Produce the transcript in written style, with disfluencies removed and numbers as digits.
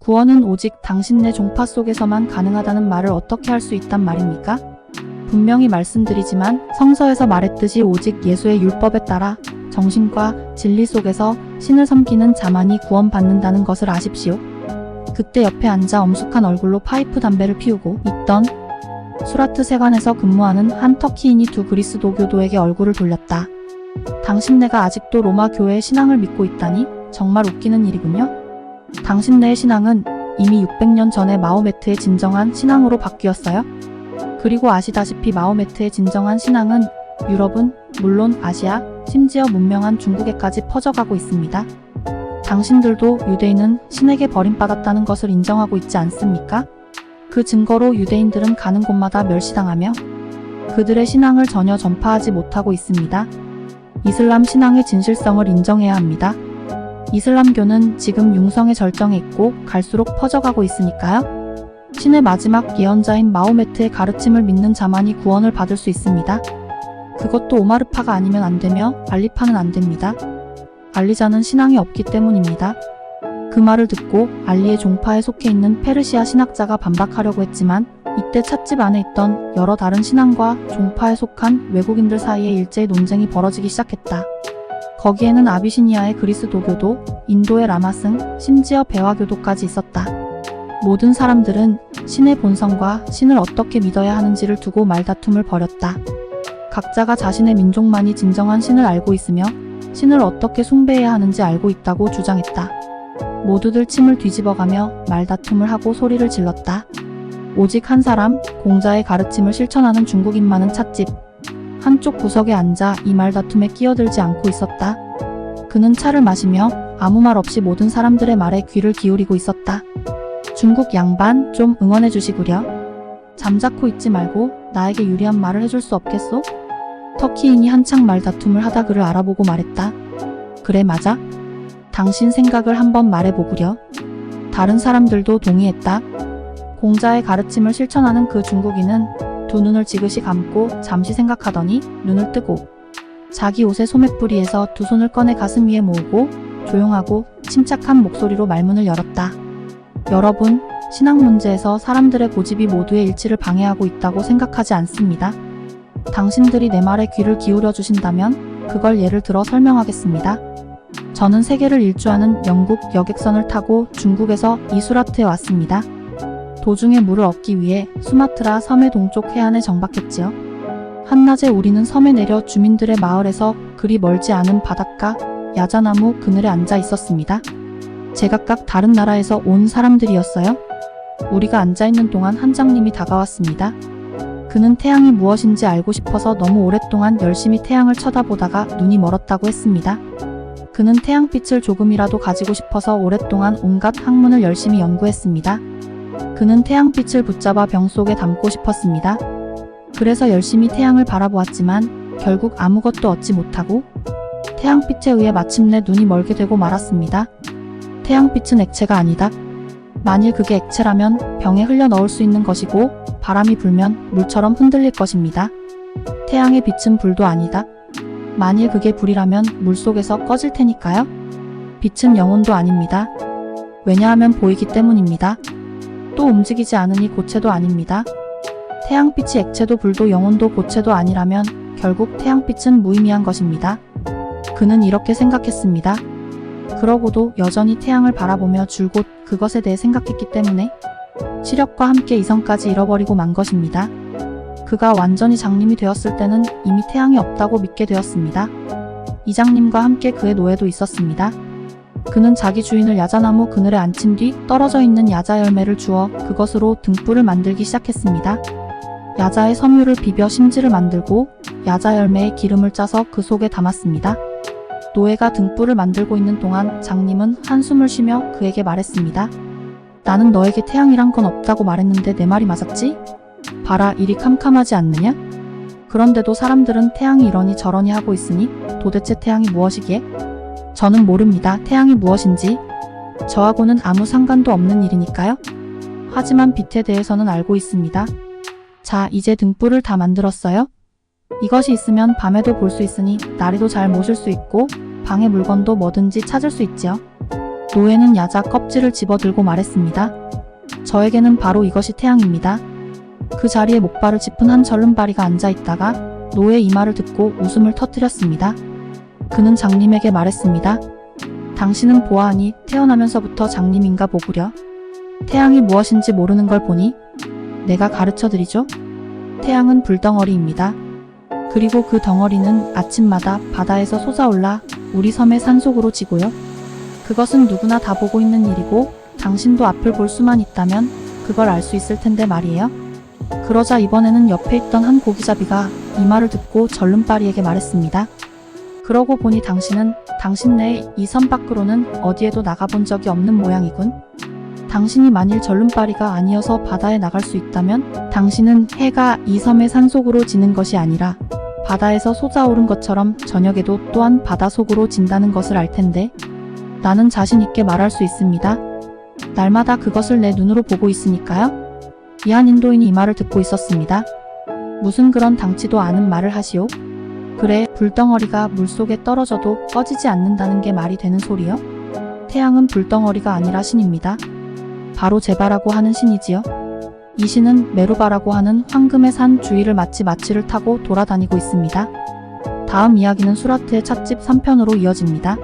구원은 오직 당신네 종파 속에서만 가능하다는 말을 어떻게 할 수 있단 말입니까? 분명히 말씀드리지만 성서에서 말했듯이 오직 예수의 율법에 따라 정신과 진리 속에서 신을 섬기는 자만이 구원받는다는 것을 아십시오. 그때 옆에 앉아 엄숙한 얼굴로 파이프 담배를 피우고 있던 수라트 세관에서 근무하는 한 터키인이 두 그리스도 교도에게 얼굴을 돌렸다. 당신네가 아직도 로마 교회의 신앙을 믿고 있다니 정말 웃기는 일이군요. 당신네의 신앙은 이미 600년 전에 마호메트의 진정한 신앙으로 바뀌었어요. 그리고 아시다시피 마호메트의 진정한 신앙은 유럽은 물론 아시아, 심지어 문명한 중국에까지 퍼져가고 있습니다. 당신들도 유대인은 신에게 버림받았다는 것을 인정하고 있지 않습니까? 그 증거로 유대인들은 가는 곳마다 멸시당하며 그들의 신앙을 전혀 전파하지 못하고 있습니다. 이슬람 신앙의 진실성을 인정해야 합니다. 이슬람교는 지금 융성의 절정에 있고 갈수록 퍼져가고 있으니까요. 신의 마지막 예언자인 마호메트의 가르침을 믿는 자만이 구원을 받을 수 있습니다. 그것도 오마르파가 아니면 안 되며 알리파는 안 됩니다. 알리자는 신앙이 없기 때문입니다. 그 말을 듣고 알리의 종파에 속해 있는 페르시아 신학자가 반박하려고 했지만 이때 찻집 안에 있던 여러 다른 신앙과 종파에 속한 외국인들 사이에 일제히 논쟁이 벌어지기 시작했다. 거기에는 아비시니아의 그리스도교도, 인도의 라마승, 심지어 배화교도까지 있었다. 모든 사람들은 신의 본성과 신을 어떻게 믿어야 하는지를 두고 말다툼을 벌였다. 각자가 자신의 민족만이 진정한 신을 알고 있으며 신을 어떻게 숭배해야 하는지 알고 있다고 주장했다. 모두들 침을 뒤집어가며 말다툼을 하고 소리를 질렀다. 오직 한 사람, 공자의 가르침을 실천하는 중국인만은 찻집 한쪽 구석에 앉아 이 말다툼에 끼어들지 않고 있었다. 그는 차를 마시며 아무 말 없이 모든 사람들의 말에 귀를 기울이고 있었다. 중국 양반, 좀 응원해 주시구려. 잠자코 있지 말고 나에게 유리한 말을 해줄 수 없겠소? 터키인이 한창 말다툼을 하다 그를 알아보고 말했다. 그래, 맞아. 당신 생각을 한번 말해보구려. 다른 사람들도 동의했다. 공자의 가르침을 실천하는 그 중국인은 두 눈을 지그시 감고 잠시 생각하더니 눈을 뜨고 자기 옷의 소매뿌리에서 두 손을 꺼내 가슴 위에 모으고 조용하고 침착한 목소리로 말문을 열었다. 여러분, 신앙 문제에서 사람들의 고집이 모두의 일치를 방해하고 있다고 생각하지 않습니다. 당신들이 내 말에 귀를 기울여 주신다면 그걸 예를 들어 설명하겠습니다. 저는 세계를 일주하는 영국 여객선을 타고 중국에서 이수라트에 왔습니다. 도중에 물을 얻기 위해 수마트라 섬의 동쪽 해안에 정박했지요. 한낮에 우리는 섬에 내려 주민들의 마을에서 그리 멀지 않은 바닷가 야자나무 그늘에 앉아 있었습니다. 제각각 다른 나라에서 온 사람들이었어요. 우리가 앉아있는 동안 한 장님이 다가왔습니다. 그는 태양이 무엇인지 알고 싶어서 너무 오랫동안 열심히 태양을 쳐다보다가 눈이 멀었다고 했습니다. 그는 태양빛을 조금이라도 가지고 싶어서 오랫동안 온갖 학문을 열심히 연구했습니다. 그는 태양빛을 붙잡아 병 속에 담고 싶었습니다. 그래서 열심히 태양을 바라보았지만 결국 아무것도 얻지 못하고 태양빛에 의해 마침내 눈이 멀게 되고 말았습니다. 태양빛은 액체가 아니다. 만일 그게 액체라면 병에 흘려 넣을 수 있는 것이고 바람이 불면 물처럼 흔들릴 것입니다. 태양의 빛은 불도 아니다. 만일 그게 불이라면 물속에서 꺼질 테니까요. 빛은 영혼도 아닙니다. 왜냐하면 보이기 때문입니다. 또 움직이지 않으니 고체도 아닙니다. 태양빛이 액체도 불도 영혼도 고체도 아니라면 결국 태양빛은 무의미한 것입니다. 그는 이렇게 생각했습니다. 그러고도 여전히 태양을 바라보며 줄곧 그것에 대해 생각했기 때문에 시력과 함께 이성까지 잃어버리고 만 것입니다. 그가 완전히 장님이 되었을 때는 이미 태양이 없다고 믿게 되었습니다. 이장님과 함께 그의 노예도 있었습니다. 그는 자기 주인을 야자나무 그늘에 앉힌 뒤 떨어져 있는 야자 열매를 주어 그것으로 등불을 만들기 시작했습니다. 야자의 섬유를 비벼 심지를 만들고 야자 열매에 기름을 짜서 그 속에 담았습니다. 노예가 등불을 만들고 있는 동안 장님은 한숨을 쉬며 그에게 말했습니다. 나는 너에게 태양이란 건 없다고 말했는데 내 말이 맞았지? 봐라, 일이 캄캄하지 않느냐? 그런데도 사람들은 태양이 이러니 저러니 하고 있으니 도대체 태양이 무엇이기에? 저는 모릅니다. 태양이 무엇인지. 저하고는 아무 상관도 없는 일이니까요. 하지만 빛에 대해서는 알고 있습니다. 자, 이제 등불을 다 만들었어요? 이것이 있으면 밤에도 볼 수 있으니 나리도 잘 모실 수 있고 방의 물건도 뭐든지 찾을 수 있지요. 노예는 야자 껍질을 집어들고 말했습니다. 저에게는 바로 이것이 태양입니다. 그 자리에 목발을 짚은 한 절름발이가 앉아있다가 노예의 이 말을 듣고 웃음을 터뜨렸습니다. 그는 장님에게 말했습니다. 당신은 보아하니 태어나면서부터 장님인가 보구려. 태양이 무엇인지 모르는 걸 보니 내가 가르쳐드리죠. 태양은 불덩어리입니다. 그리고 그 덩어리는 아침마다 바다에서 솟아올라 우리 섬의 산속으로 지고요. 그것은 누구나 다 보고 있는 일이고 당신도 앞을 볼 수만 있다면 그걸 알 수 있을 텐데 말이에요. 그러자 이번에는 옆에 있던 한 고기잡이가 이 말을 듣고 절름발이에게 말했습니다. 그러고 보니 당신은 당신 내 이 섬 밖으로는 어디에도 나가본 적이 없는 모양이군. 당신이 만일 절름발이가 아니어서 바다에 나갈 수 있다면 당신은 해가 이 섬의 산속으로 지는 것이 아니라 바다에서 솟아오른 것처럼 저녁에도 또한 바다 속으로 진다는 것을 알 텐데 나는 자신 있게 말할 수 있습니다. 날마다 그것을 내 눈으로 보고 있으니까요. 이한 인도인이 이 말을 듣고 있었습니다. 무슨 그런 당치도 않은 말을 하시오? 그래, 불덩어리가 물속에 떨어져도 꺼지지 않는다는 게 말이 되는 소리요? 태양은 불덩어리가 아니라 신입니다. 바로 제바라고 하는 신이지요. 이 신은 메루바라고 하는 황금의 산 주위를 마치 마취를 타고 돌아다니고 있습니다. 다음 이야기는 수라트의 찻집 3편으로 이어집니다.